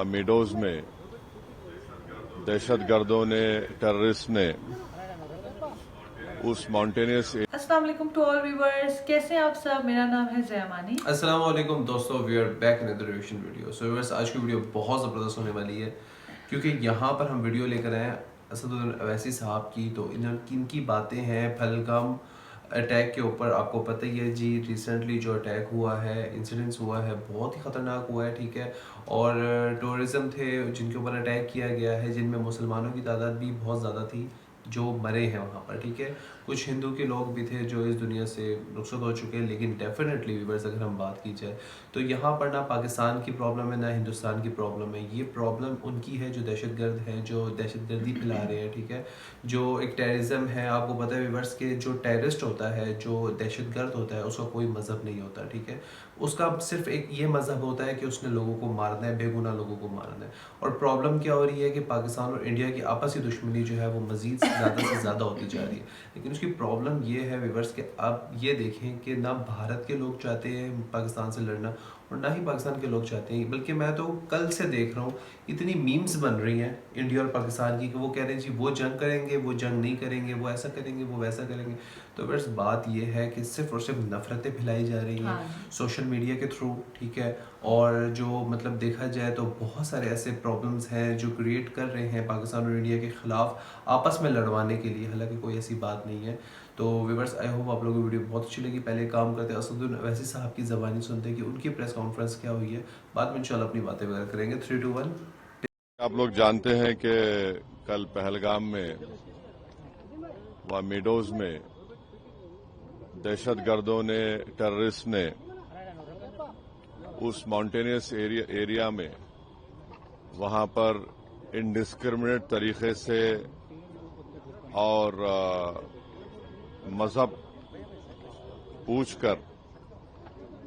Meadows میں دہشت گردوں نے ٹیررسٹ نے اس ماؤنٹینیس السلام علیکم ٹو آل ویورز، کیسے ہیں آپ سب؟ میرا نام ہے زیمانی۔ السلام علیکم دوستو، we are back in other revision video. So viewers, آج کی ویڈیو بہت زبردست ہونے والی ہے کیونکہ یہاں پر ہم ویڈیو لے کر آئے ہیں اسد اویسی صاحب کی۔ تو ان کی باتیں ہیں پہلگام اٹیک کے اوپر۔ آپ کو پتہ ہی ہے جی، ریسنٹلی جو اٹیک ہوا ہے، انسیڈنٹس ہوا ہے، بہت ہی خطرناک ہوا ہے، ٹھیک ہے۔ اور ٹورزم تھے جن کے اوپر اٹیک کیا گیا ہے، جن میں مسلمانوں کی تعداد بھی بہت زیادہ تھی جو مرے ہیں وہاں پر، ٹھیک ہے۔ کچھ ہندو کے لوگ بھی تھے جو اس دنیا سے رخصت ہو چکے ہیں، لیکن ڈیفینیٹلی ویورز اگر ہم بات کی جائے تو یہاں پر نہ پاکستان کی پرابلم ہے نہ ہندوستان کی پرابلم ہے، یہ پرابلم ان کی ہے جو دہشت گرد ہے، جو دہشت گردی پھیلا رہے ہیں، ٹھیک ہے۔ جو ایک ٹیررزم ہے، آپ کو پتہ ہے ویورز کہ جو ٹیررسٹ ہوتا ہے، جو دہشت گرد ہوتا ہے، اس کا کوئی مذہب نہیں ہوتا، ٹھیک ہے۔ اس کا صرف ایک یہ مذہب ہوتا ہے کہ اس نے لوگوں کو مارنا ہے، بے گناہ لوگوں کو مارنا ہے۔ اور پرابلم کیا ہو رہی ہے کہ پاکستان اور انڈیا کی آپسی دشمنی جو ہے وہ مزید زیادہ سے زیادہ ہوتی جا رہی ہے۔ لیکن اس کی پرابلم یہ ہے ویورز کہ آپ یہ دیکھیں کہ نہ بھارت کے لوگ چاہتے ہیں پاکستان سے لڑنا اور نہ ہی پاکستان کے لوگ چاہتے ہیں، بلکہ میں تو کل سے دیکھ رہا ہوں اتنی میمز بن رہی ہیں انڈیا اور پاکستان کی کہ وہ کہہ رہے ہیں جی وہ جنگ کریں گے، وہ جنگ نہیں کریں گے، وہ ایسا کریں گے، وہ ویسا کریں گے۔ تو ویورز بات یہ ہے کہ صرف اور صرف نفرتیں پھیلائی جا رہی ہیں سوشل میڈیا کے تھرو، ٹھیک ہے۔ اور جو مطلب دیکھا جائے تو بہت سارے ایسے پرابلمز ہیں جو کریٹ کر رہے ہیں پاکستان اور انڈیا کے خلاف آپس میں لڑوانے کے لیے، حالانکہ کوئی ایسی بات نہیں ہے۔ تو ویورز آئی ہوپ آپ لوگوں کو ویڈیو بہت اچھی لگی۔ پہلے کام کرتے ہیں اسد اویسی صاحب کی زبانی سنتے ہیں کہ ان کی پریس کانفرنس کیا ہوئی ہے، بعد میں انشاءاللہ اپنی باتیں وغیرہ کریں گے۔ 3 2 1۔ آپ لوگ جانتے ہیں کہ کل پہلگام میں میڈوز میں دہشت گردوں نے ٹیررسٹ نے اس ماؤنٹینیس ایریا میں وہاں پر انڈسکرمنیٹ طریقے سے اور مذہب پوچھ کر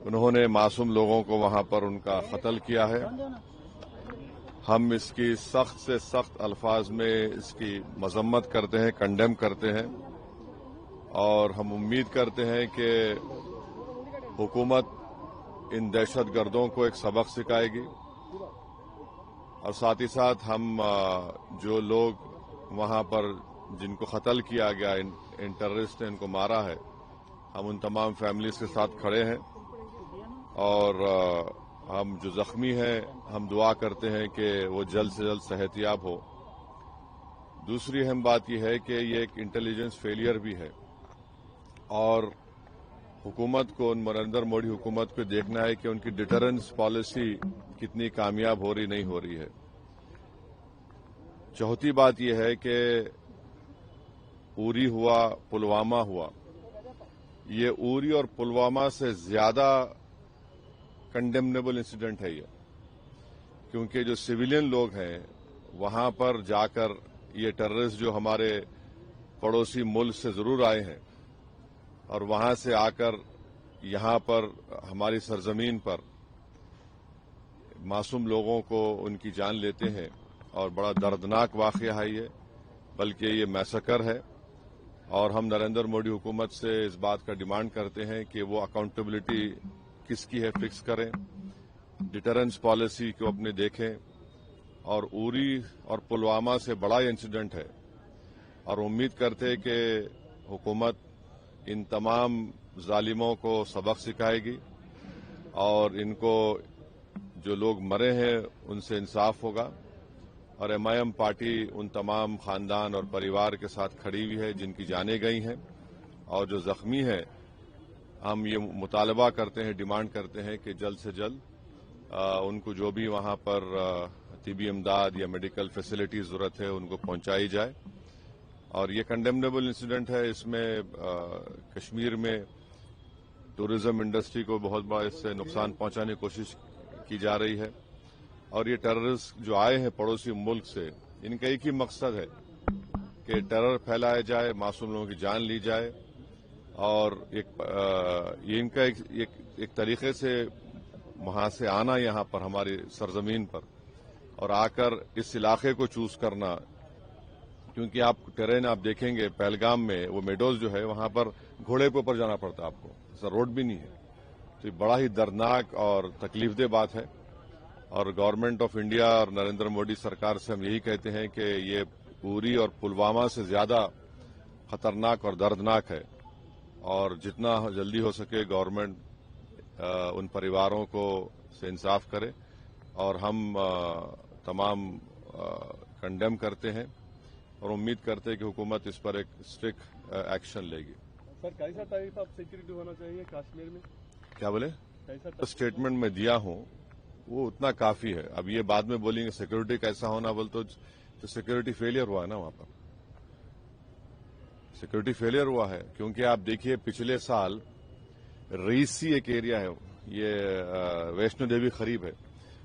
انہوں نے معصوم لوگوں کو وہاں پر ان کا قتل کیا ہے۔ ہم اس کی سخت سے سخت الفاظ میں اس کی مذمت کرتے ہیں، کنڈیم کرتے ہیں، اور ہم امید کرتے ہیں کہ حکومت ان دہشت گردوں کو ایک سبق سکھائے گی، اور ساتھ ہی ساتھ ہم جو لوگ وہاں پر جن کو قتل کیا گیا، ان ٹیررسٹ نے ان کو مارا ہے، ہم ان تمام فیملیز کے ساتھ کھڑے ہیں، اور ہم جو زخمی ہیں ہم دعا کرتے ہیں کہ وہ جلد سے جلد صحت یاب ہو۔ دوسری اہم بات یہ ہے کہ یہ ایک انٹیلیجنس فیلئر بھی ہے، اور حکومت کو، نریندر مودی حکومت کو دیکھنا ہے کہ ان کی ڈیٹرنس پالیسی کتنی کامیاب ہو رہی نہیں ہو رہی ہے۔ چوتھی بات یہ ہے کہ اوری ہوا، پلوامہ ہوا، یہ اوری اور پلوامہ سے زیادہ کنڈیمنیبل انسیڈنٹ ہے یہ، کیونکہ جو سویلین لوگ ہیں وہاں پر جا کر یہ ٹیررسٹ جو ہمارے پڑوسی ملک سے ضرور آئے ہیں اور وہاں سے آ کر یہاں پر ہماری سرزمین پر معصوم لوگوں کو ان کی جان لیتے ہیں، اور بڑا دردناک واقعہ ہے یہ، بلکہ یہ میسکر ہے۔ اور ہم نریندر مودی حکومت سے اس بات کا ڈیمانڈ کرتے ہیں کہ وہ اکاؤنٹیبلٹی کس کی ہے فکس کریں، ڈیٹرنس پالیسی کو اپنے دیکھیں، اور اوری اور پلوامہ سے بڑا انسیڈنٹ ہے، اور امید کرتے کہ حکومت ان تمام ظالموں کو سبق سکھائے گی، اور ان کو جو لوگ مرے ہیں ان سے انصاف ہوگا، اور ایم آئی ایم پارٹی ان تمام خاندان اور پریوار کے ساتھ کھڑی ہوئی ہے جن کی جانیں گئی ہیں، اور جو زخمی ہیں ہم یہ مطالبہ کرتے ہیں، ڈیمانڈ کرتے ہیں کہ جلد سے جلد ان کو جو بھی وہاں پر طبی امداد یا میڈیکل فیسلٹی ضرورت ہے ان کو پہنچائی جائے۔ اور یہ کنڈیمنیبل انسیڈنٹ ہے، اس میں کشمیر میں ٹورزم انڈسٹری کو بہت بڑا اس سے نقصان پہنچانے کی کوشش کی جا رہی ہے، اور یہ ٹیررسٹ جو آئے ہیں پڑوسی ملک سے، ان کا ایک ہی مقصد ہے کہ ٹیرر پھیلایا جائے، معصوم لوگوں کی جان لی جائے، اور یہ ان کا ایک طریقے سے وہاں سے آنا یہاں پر ہماری سرزمین پر، اور آ کر اس علاقے کو چوز کرنا، کیونکہ آپ ٹرین آپ دیکھیں گے پہلگام میں وہ میڈوز جو ہے وہاں پر گھوڑے کے اوپر جانا پڑتا ہے آپ کو، ایسا روڈ بھی نہیں ہے، تو یہ بڑا ہی دردناک اور تکلیف دہ بات ہے۔ اور گورنمنٹ آف انڈیا اور نریندر مودی سرکار سے ہم یہی کہتے ہیں کہ یہ پوری اور پلوامہ سے زیادہ خطرناک اور دردناک ہے، اور جتنا جلدی ہو سکے گورنمنٹ ان پریواروں کو سے انصاف کرے، اور ہم تمام کنڈیم کرتے ہیں اور امید کرتے ہیں کہ حکومت اس پر ایک اسٹرکٹ ایکشن لے گی. سر کیسا ٹائپ آف سیکورٹی ہونا چاہیے کشمیر میں؟ کیا بولے؟ کیسا اسٹیٹمنٹ میں دیا ہوں وہ اتنا کافی ہے. اب یہ بعد میں بولیں گے سیکورٹی کیسا ہونا بول تو سیکورٹی فیلئر ہوا ہے نا وہاں پر. سیکورٹی فیلئر ہوا ہے کیونکہ آپ دیکھیے پچھلے سال ریسی ایک ایریا ہے، یہ ویشنو دیوی قریب ہے،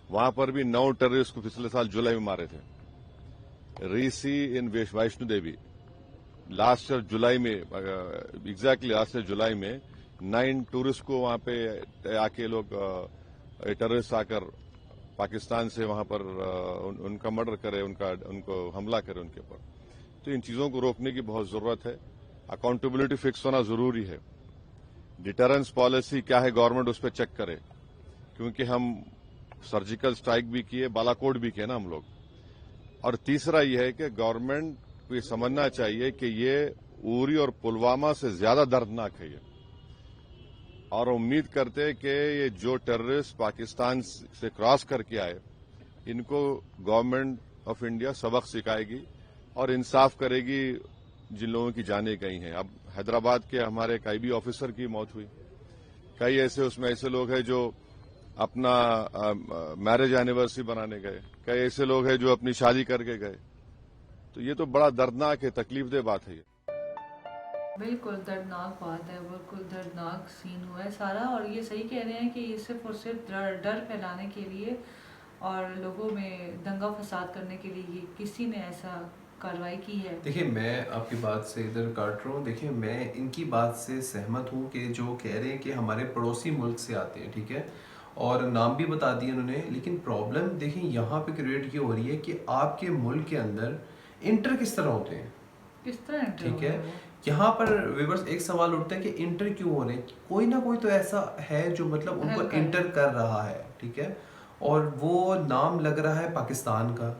وہاں پر بھی 9 ٹیررسٹ کو پچھلے سال جولائی میں مارے تھے. ریسی ان ویشنو دیوی لاسٹ ایئر جولائی میں، ایگزیکٹلی لاسٹ ایئر جولائی میں 9 ٹورسٹ کو وہاں پہ آ کے لوگ ٹیررسٹ آ کر پاکستان سے وہاں پر ان کا مرڈر کرے، ان کو حملہ کرے ان کے اوپر. تو ان چیزوں کو روکنے کی بہت ضرورت ہے. اکاؤنٹیبلٹی فکس ہونا ضروری ہے. ڈیٹرنس پالیسی کیا ہے گورنمنٹ اس پہ چیک کرے، کیونکہ ہم سرجیکل اسٹرائک بھی کیے، بالاکوٹ بھی کیے نا ہم لوگ. اور تیسرا یہ ہے کہ گورنمنٹ کو یہ سمجھنا چاہیے کہ یہ اوری اور پلوامہ سے زیادہ دردناک ہے یہ، اور امید کرتے کہ یہ جو ٹیررسٹ پاکستان سے کراس کر کے آئے ان کو گورنمنٹ آف انڈیا سبق سکھائے گی اور انصاف کرے گی جن لوگوں کی جانیں گئی ہیں. اب حیدرآباد کے ہمارے ایک IB آفیسر کی موت ہوئی، کئی اس میں ایسے لوگ ہیں جو اپنا میرج اینیورسری بنانے گئے، کئی ایسے لوگ ہیں جو اپنی شادی کر کے گئے. تو یہ تو بڑا دردناک ہے، تکلیف دہ بات ہے یہ. بالکل دردناک بات ہے، بالکل دردناک سین ہوا ہے سارا. اور یہ صحیح کہہ رہے ہیں کہ یہ صرف اور صرف ڈر پھیلانے کے لیے اور لوگوں میں دنگا فساد کرنے کے لیے یہ کسی نے ایسا کارروائی کی ہے. دیکھیں میں آپ کی بات سے ادھر کاٹ رہا ہوں. دیکھیں میں ان کی بات سے سہمت ہوں کہ جو کہہ رہے ہیں کہ ہمارے پڑوسی ملک سے آتے ہیں، ٹھیک ہے، اور نام بھی بتا دیے انہوں نے، لیکن پرابلم دیکھیں یہاں پہ کریٹ یہ ہو رہی ہے کہ آپ کے ملک کے اندر انٹر کس طرح ہوتے ہیں، کس طرح انٹر ٹھیک ہے. ہو رہا ہے؟ یہاں پر ویورز ایک سوال اٹھتا ہے کہ انٹر کیوں ہو رہے ہیں. کوئی نہ کوئی تو ایسا ہے جو مطلب ان کو انٹر کر رہا ہے، ٹھیک ہے، اور وہ نام لگ رہا ہے پاکستان کا،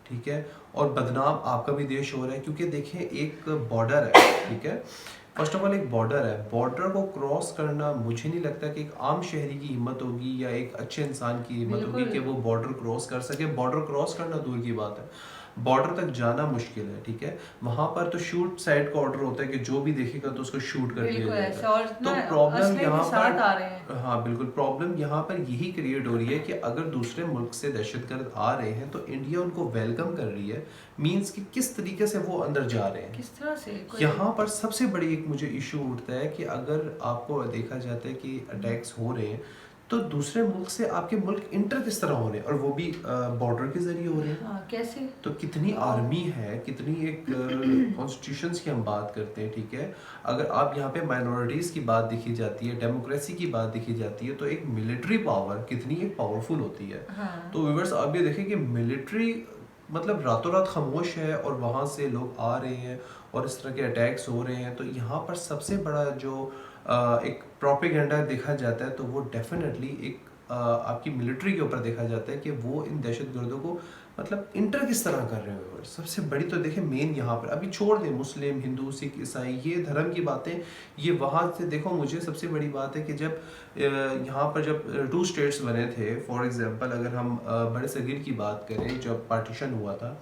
ٹھیک ہے، اور بدنام آپ کا بھی دیش ہو رہا ہے. کیونکہ دیکھیں ایک بارڈر ہے، ٹھیک ہے، فرسٹ آف آل ایک بارڈر ہے. بارڈر کو کراس کرنا مجھے نہیں لگتا کہ ایک عام شہری کی ہمت ہوگی یا ایک اچھے انسان کی ہمت ہوگی کہ وہ بارڈر کراس کر سکے. بارڈر کراس کرنا دور کی بات ہے، بارڈر تک جانا مشکل ہے، ٹھیک ہے. وہاں پر تو شوٹ سائڈ کا آرڈر ہوتا ہے کہ جو بھی دیکھے گا تو اس کو شوٹ کر دیا جائے گا. تو پرابلم یہاں پر، ہاں بالکل، پرابلم یہاں پر یہی کریٹ ہو رہی ہے کہ اگر دوسرے ملک سے دہشت گرد آ رہے ہیں تو انڈیا ان کو ویلکم کر رہی ہے. مینس کہ کس طریقے سے وہ اندر جا رہے ہیں، کس طرح سے. یہاں پر سب سے بڑی ایک مجھے ایشو اٹھتا ہے کہ اگر آپ کو دیکھا جاتا ہے کہ اٹیکس ہو رہے ہیں تو دوسرے ملک سے آپ کے ملک انٹر کس طرح ہو رہے ہیں، اور وہ بھی بارڈر کے ذریعے ہو رہے ہیں. کیسے؟ تو کتنی آرمی ہے، کتنی ایک کانسٹیٹیوشنس کی ہم بات کرتے ہیں، ٹھیک ہے. اگر آپ یہاں پہ مائنورٹیز کی بات دیکھی جاتی ہے، ڈیموکریسی کی بات دیکھی جاتی ہے، تو ایک ملٹری پاور کتنی ایک پاورفل ہوتی ہے. تو ویورز آپ یہ دیکھیں کہ ملٹری مطلب راتوں رات خاموش ہے اور وہاں سے لوگ آ رہے ہیں اور اس طرح کے اٹیکس ہو رہے ہیں. تو یہاں پر سب سے بڑا جو ایک پروپیگنڈا دیکھا جاتا ہے تو وہ ڈیفینیٹلی ایک آپ کی ملٹری کے اوپر دیکھا جاتا ہے کہ وہ ان دہشت گردوں کو مطلب انٹر کس طرح کر رہے ہیں. سب سے بڑی تو دیکھیں مین یہاں پر، ابھی چھوڑ دیں مسلم، ہندو، سکھ، عیسائی، یہ دھرم کی باتیں، یہ وہاں سے دیکھو. مجھے سب سے بڑی بات ہے کہ جب یہاں پر جب 2 اسٹیٹس بنے تھے، فار ایگزامپل اگر ہم بڑے صغیر کی بات کریں، جب پارٹیشن ہوا تھا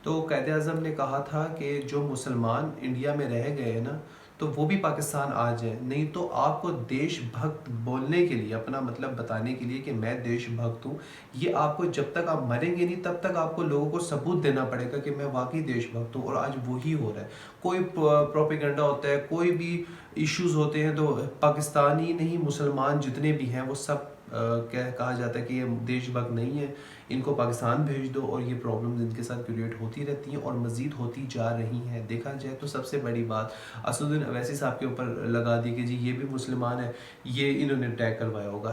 تو قائد اعظم نے کہا تھا کہ جو مسلمان انڈیا میں رہ گئے ہیں نا تو وہ بھی پاکستان آ جائیں. نہیں تو آپ کو دیش بھکت بولنے کے لیے، اپنا مطلب بتانے کے لیے کہ میں دیش بھکت ہوں، یہ آپ کو جب تک آپ مریں گے نہیں تب تک آپ کو لوگوں کو ثبوت دینا پڑے گا کہ میں واقعی دیش بھکت ہوں. اور آج وہی ہو رہا ہے. کوئی پروپیگنڈا ہوتا ہے، کوئی بھی ایشوز ہوتے ہیں تو پاکستانی نہیں، مسلمان جتنے بھی ہیں وہ سب کہا جاتا ہے کہ یہ دیش بھکت نہیں ہے، ان کو پاکستان بھیج دو. اور یہ پرابلمز ان کے ساتھ کریٹ ہوتی رہتی ہیں اور مزید ہوتی جا رہی ہیں. دیکھا جائے تو سب سے بڑی بات اسدالدین اویسی صاحب کے اوپر لگا دی کہ جی یہ بھی مسلمان ہے، یہ انہوں نے اٹیک کروایا ہوگا.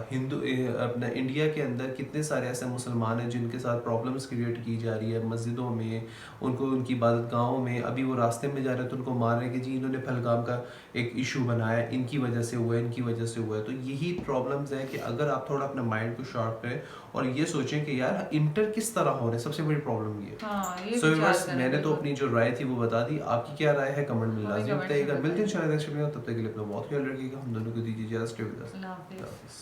اپنا انڈیا کے اندر کتنے سارے ایسے مسلمان ہیں جن کے ساتھ پرابلمز کریٹ کی جا رہی ہے مسجدوں میں، ان کو ان کی عبادت گاہوں میں. ابھی وہ راستے میں جا رہے تو ان کو مار رہے کہ جی انہوں نے پہلگام کا ایک ایشو بنایا، ان کی وجہ سے ہوا ہے، ان کی وجہ سے ہوا ہے. تو یہی پرابلمز ہے کہ اگر آپ تھوڑا اپنا مائنڈ کو شارپ کریں اور یہ سوچیں کہ یار انٹر کس طرح ہو رہے ہیں، سب سے بڑی پرابلم یہ ہے. ہاں یہ سو وچار بس کریں میں نے تو بالکل. اپنی جو رائے تھی وہ بتا دی. آپ کی کیا رائے ہے کمنٹ میں ہمیں لازمی comment بتائیے گا. میں ملتے ہیں بتائیے. انشاءاللہ نیکسٹ ویڈیو. تب تک کے لیے اپنا بہت خیال رکھیے گا. ہم دونوں کو دیجیے اجازت. اللہ حافظ.